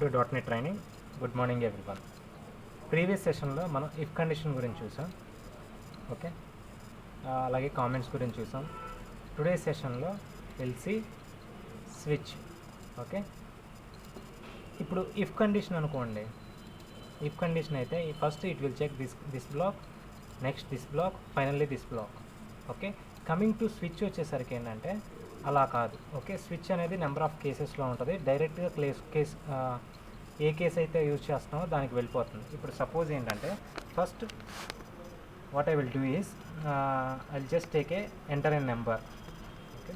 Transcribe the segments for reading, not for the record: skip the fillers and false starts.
To .NET training. Good morning everyone. Previous సెషన్లో మనం if condition గురించి చూసాం, ఓకే. అలాగే కామెంట్స్ గురించి చూసాం. టుడే సెషన్లో ఎల్సి స్విచ్, ఓకే. ఇప్పుడు ఇఫ్ కండిషన్ అనుకోండి. ఇఫ్ కండిషన్ అయితే first it will check this block, next this block, finally this block, okay. Coming to switch వచ్చేసరికి ఏంటంటే అలా కాదు, ఓకే. స్విచ్ అనేది నెంబర్ ఆఫ్ కేసెస్లో ఉంటుంది. డైరెక్ట్గా ఏ కేసు అయితే యూజ్ చేస్తున్నామో దానికి వెళ్ళిపోతుంది. ఇప్పుడు సపోజ్ ఏంటంటే first what I will do is I will just take a enter a number, okay.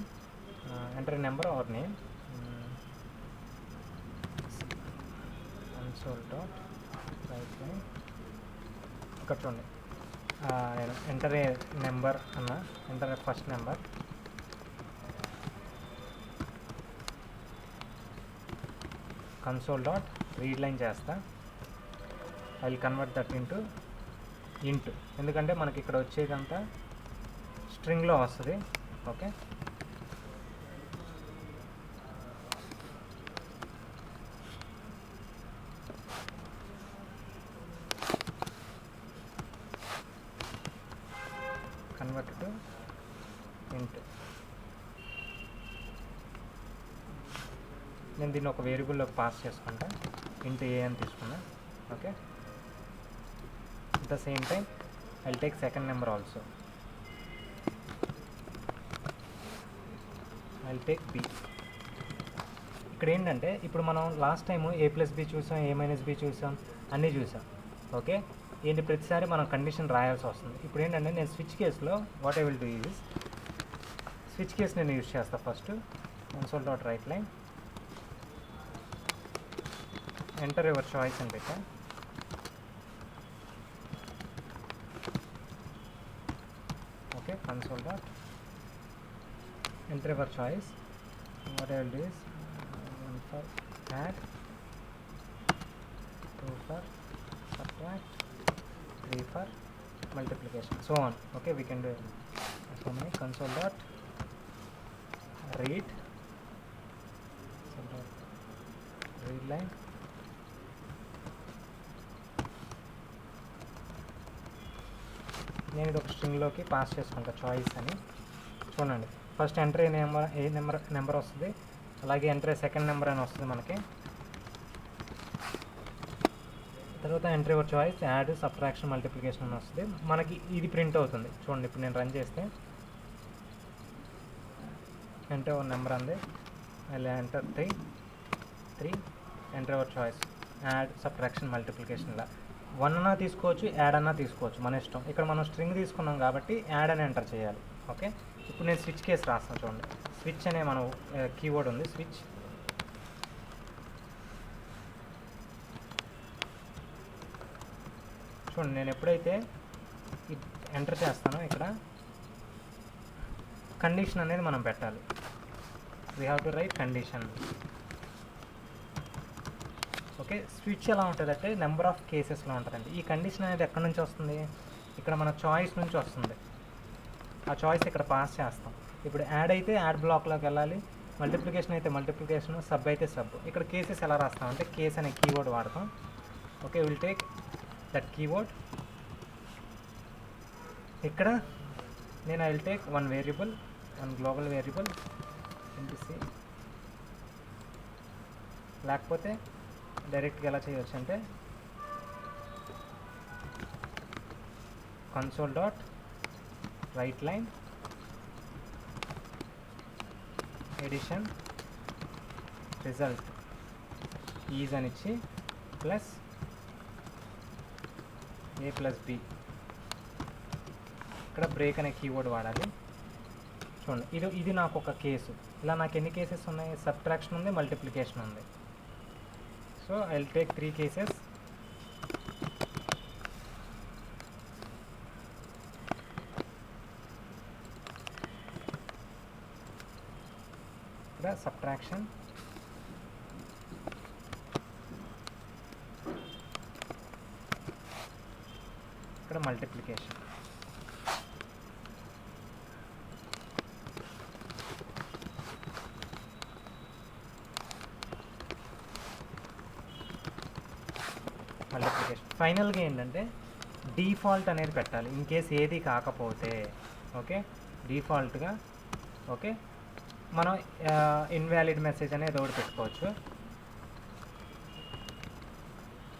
Enter a number or name, console dot right line. ఇక్కడ చూడండి, నేను ఎంటర్ ఏ నెంబర్ అన్న, enter a first number, console dot read line చేస్తా. I will convert that into int, ఎందుకంటే మనకి ఇక్కడ వచ్చేదంతా స్ట్రింగ్లో వస్తుంది, okay. Convert to ఇంట్. నేను దీన్ని ఒక వేరియబుల్లోకి పాస్ చేసుకుంటా, ఇంటూ ఏ అని తీసుకున్నా, okay. At the same time I will take second number also, I will take B. ఇక్కడ ఏంటంటే ఇప్పుడు మనం last time A plus B చూసాం, ఏ మైనస్ బి చూసాం, అన్నీ చూసాం, ఓకే. ఏంటి ప్రతిసారి మనం కండిషన్ రాయాల్సి వస్తుంది. ఇప్పుడు ఏంటంటే నేను స్విచ్ కేసులో what I will do is, switch case నేను యూజ్ చేస్తాను. First console dot write line, enter your choice అని పెట్టా. Okay, console dot enter your choice. What I will do is 1 for add, 2 for subtract, 3 for multiplication, so on, okay. We can do it so many. Console dot read, read line, నేను ఇది ఒక స్ట్రింగ్లోకి pass చేసుకుంటా choice అని. చూడండి, first enter a number వస్తుంది, అలాగే enter a second number అని వస్తుంది మనకి. తర్వాత enter your choice, add, subtraction, multiplication అని వస్తుంది మనకి. ఇది ప్రింట్ అవుతుంది. చూడండి, ఇప్పుడు నేను రన్ చేస్తే ఎంటర్ యువర్ నెంబర్ అంది, అలా enter 3, enter your choice, add, subtraction, multiplication. ఇలా 1 అన్నా తీసుకోవచ్చు, యాడ్ అన్నా తీసుకోవచ్చు, మన ఇష్టం. ఇక్కడ మనం స్ట్రింగ్ తీసుకున్నాం కాబట్టి యాడ్ అని ఎంటర్ చేయాలి, ఓకే. ఇప్పుడు నేను స్విచ్ కేసు రాస్తాను. చూడండి, స్విచ్ అనే మనం కీవర్డ్ ఉంది, స్విచ్. చూడండి, నేను ఎప్పుడైతే ఎంటర్ చేస్తానో ఇక్కడ కండిషన్ అనేది మనం పెట్టాలి. We have to right condition, okay. Switch ఎలా ఉంటుందంటే నెంబర్ ఆఫ్ కేసెస్లో ఉంటుందండి. ఈ కండిషన్ అనేది ఎక్కడి నుంచి వస్తుంది, ఇక్కడ మన చాయిస్ నుంచి వస్తుంది. ఆ చాయిస్ ఇక్కడ పాస్ చేస్తాం. ఇప్పుడు యాడ్ అయితే యాడ్ బ్లాక్లోకి వెళ్ళాలి, మల్టిప్లికేషన్ అయితే మల్టిప్లికేషన్, సబ్ అయితే సబ్. ఇక్కడ కేసెస్ ఎలా రాస్తాం అంటే కేస్ అనే కీవర్డ్ వాడతాం, okay. Will take that keyword. ఇక్కడ నేను I will take one variable, one global variable into C. లేకపోతే డైరెక్ట్గా ఎలా చేయవచ్చు అంటే console dot write line, addition result is అని ఇచ్చి ప్లస్ ఏ ప్లస్ బి. ఇక్కడ బ్రేక్ అనే కీవర్డ్ వాడాలి. చూడండి, ఇది నాకు ఒక కేసు. ఇలా నాకు ఎన్ని కేసెస్ ఉన్నాయి, సబ్ట్రాక్షన్ ఉంది, మల్టిప్లికేషన్ ఉంది. So I will take 3 cases. ఇక్కడ సబ్ట్రాక్షన్, ఇక్కడ మల్టిప్లికేషన్. మల్టిప్లికేషన్. ఫైనల్గా ఏంటంటే డిఫాల్ట్ అనేది పెట్టాలి ఇన్ కేస్ ఏది కాకపోతే. ఓకే, డిఫాల్ట్గా ఓకే మనం ఇన్వాలిడ్ మెసేజ్ అనేది ఒకటి పెట్టుకోవచ్చు.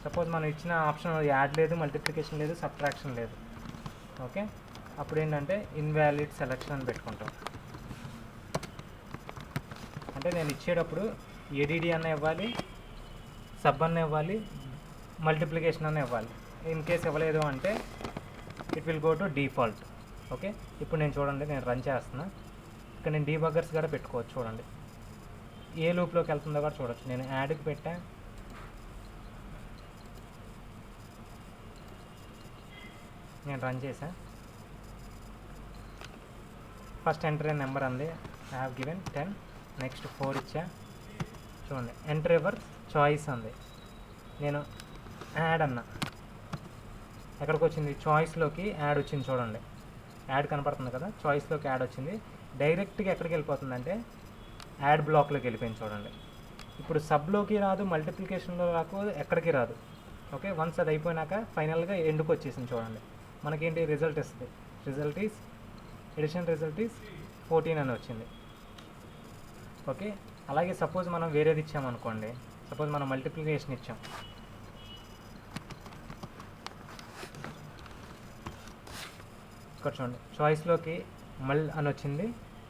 సపోజ్ మనం ఇచ్చిన ఆప్షన్ యాడ్ లేదు, మల్టిప్లికేషన్ లేదు, సబ్ట్రాక్షన్ లేదు. ఓకే, అప్పుడు ఏంటంటే ఇన్వాలిడ్ సెలెక్షన్ అని పెట్టుకుంటాం. అంటే నేను ఇచ్చేటప్పుడు ఏడిడి అన్న ఇవ్వాలి, సబ్ అన్న ఇవ్వాలి, మల్టిప్లికేషన్ అన్న ఇవ్వాలి. ఇన్ కేస్ ఇవ్వలేదు అంటే it will go to default. Okay, ఇప్పుడు నేను చూడండి, నేను రన్ చేస్తున్నా. ఇక్కడ నేను డీబగ్గర్స్ కూడా పెట్టుకోవచ్చు. చూడండి ఏ లూప్లోకి వెళ్తుందో కూడా చూడొచ్చు. నేను యాడ్కి పెట్టా, నేను రన్ చేశా. ఫస్ట్ ఎంటర్ అయిన నెంబర్ అంది, ఐ హ్యావ్ గివెన్ 10, నెక్స్ట్ 4 ఇచ్చా. చూడండి ఎంటర్ యువర్ చాయిస్ అంది. నేను యాడ్ అన్నా, ఎక్కడికి వచ్చింది? చాయిస్లోకి యాడ్ వచ్చింది. చూడండి యాడ్ కనపడుతుంది కదా, చాయిస్లోకి యాడ్ వచ్చింది. డైరెక్ట్గా ఎక్కడికి వెళ్ళిపోతుందంటే యాడ్ బ్లాక్లోకి వెళ్ళిపోయింది. చూడండి ఇప్పుడు సబ్లోకి రాదు, మల్టిప్లికేషన్లో రాకు, ఎక్కడికి రాదు. ఓకే, వన్స్ అది అయిపోయినాక ఫైనల్గా ఎండుకు వచ్చేసింది. చూడండి మనకేంటి రిజల్ట్ ఇస్తుంది. Result is addition result is 14 అని వచ్చింది. ఓకే, అలాగే సపోజ్ మనం వేరేది ఇచ్చామనుకోండి. సపోజ్ మనం మల్టిప్లికేషన్ ఇచ్చాం, ఇక్కడ చూడండి చాయిస్లోకి మల్ అని వచ్చింది.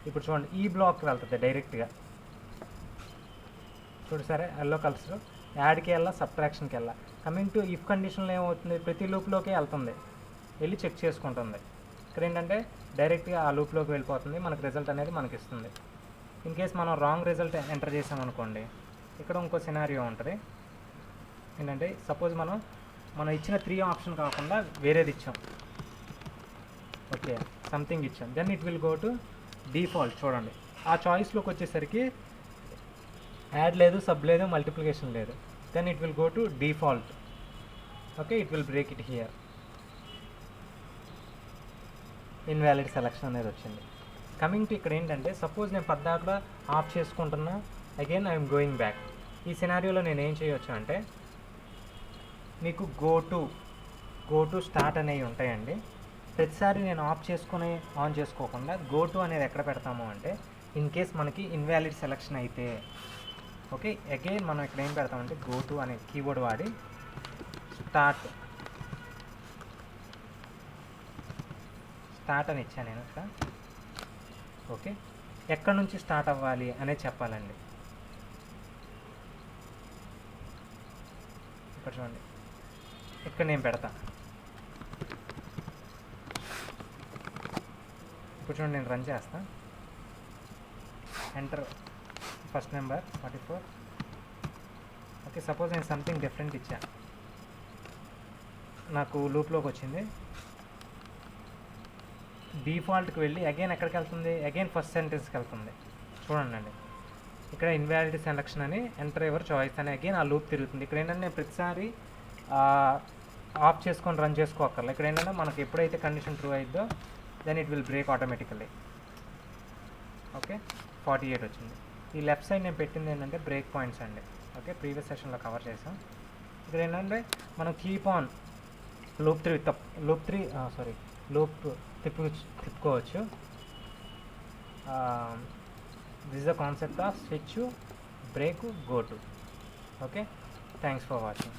ఇప్పుడు చూడండి ఈ బ్లాక్కి వెళ్తుంది డైరెక్ట్గా. చూడు సరే, ఎల్లో కలర్స్లో యాడ్కి వెళ్ళా, సబ్ట్రాక్షన్కి వెళ్ళా. కమింగ్ టు ఇఫ్ కండిషన్లో ఏమవుతుంది? ప్రతి లూప్లోకి వెళ్తుంది, వెళ్ళి చెక్ చేసుకుంటుంది. ఇక్కడ ఏంటంటే డైరెక్ట్గా ఆ లూప్లోకి వెళ్ళిపోతుంది, మనకు రిజల్ట్ అనేది మనకి ఇస్తుంది. ఇన్ కేస్ మనం రాంగ్ రిజల్ట్ ఎంటర్ చేసామనుకోండి, ఇక్కడ ఇంకో సినారియో ఉంటుంది. ఏంటంటే సపోజ్ మనం ఇచ్చిన 3 ఆప్షన్ కాకుండా వేరేది ఇచ్చాం. ఓకే, సంథింగ్ ఇచ్చాం, then it will go to default. చూడండి ఆ చాయిస్లోకి వచ్చేసరికి యాడ్ లేదు, సబ్ లేదు, మల్టిప్లికేషన్ లేదు. Then it will go to default. Okay, it will break it here. Invalid selection అనేది వచ్చింది. కమింగ్ టు ఇక్కడ ఏంటంటే సపోజ్ నేను పద్దాకలా ఆఫ్ చేసుకుంటున్నా, అగైన్ ఐఎమ్ గోయింగ్ బ్యాక్. ఈ సినారియోలో నేను ఏం చేయొచ్చు అంటే, మీకు గో టు స్టార్ట్ అనేవి ఉంటాయండి. ప్రతిసారి నేను ఆఫ్ చేసుకుని ఆన్ చేసుకోకుండా గో టు అనేది ఎక్కడ పెడతాము అంటే, ఇన్ కేస్ మనకి ఇన్వాలిడ్ సెలెక్షన్ అయితే ఓకే, అగైన్ మనం ఇక్కడ ఏం పెడతామంటే గో టు అనే కీబోర్డ్ వాడి స్టార్ట్ అని ఇచ్చాను నేను ఇక్కడ. ఓకే, ఎక్కడి నుంచి స్టార్ట్ అవ్వాలి అనేది చెప్పాలండి. ఇక్కడ చూడండి, ఇక్కడ నేను పెడతా. ఇప్పుడు చూడండి నేను రన్ చేస్తా. Enter first number 44. Okay, suppose నేను సంథింగ్ డిఫరెంట్ ఇచ్చా, నాకు లూప్లోకి వచ్చింది. డిఫాల్ట్కి వెళ్ళి అగైన్ ఎక్కడికి వెళ్తుంది? అగైన్ ఫస్ట్ సెంటెన్స్కి వెళ్తుంది. చూడండి అండి, ఇక్కడ ఇన్వాలిడ్ సెలెక్షన్ అని ఎంటర్ యువర్ చాయిస్ అని అగైన్ ఆ లూప్ తిరుగుతుంది. ఇక్కడ ఏంటంటే ప్రతిసారి ఆఫ్ చేసుకొని రన్ చేసుకోకర్లేదు. ఇక్కడ ఏంటంటే మనకి ఎప్పుడైతే కండిషన్ ట్రూ అయిద్దో then it will break automatically. Okay, 48 వచ్చింది. ఈ లెఫ్ట్ సైడ్ నేను పెట్టింది ఏంటంటే బ్రేక్ పాయింట్స్ అండి. ఓకే, ప్రీవియస్ సెషన్లో కవర్ చేసాం. ఇక్కడ ఏంటంటే మనం కీప్ ఆన్ లూప్ తిప్పుకోవచ్చు. This is the concept of switch, break, go to. Okay, thanks for watching.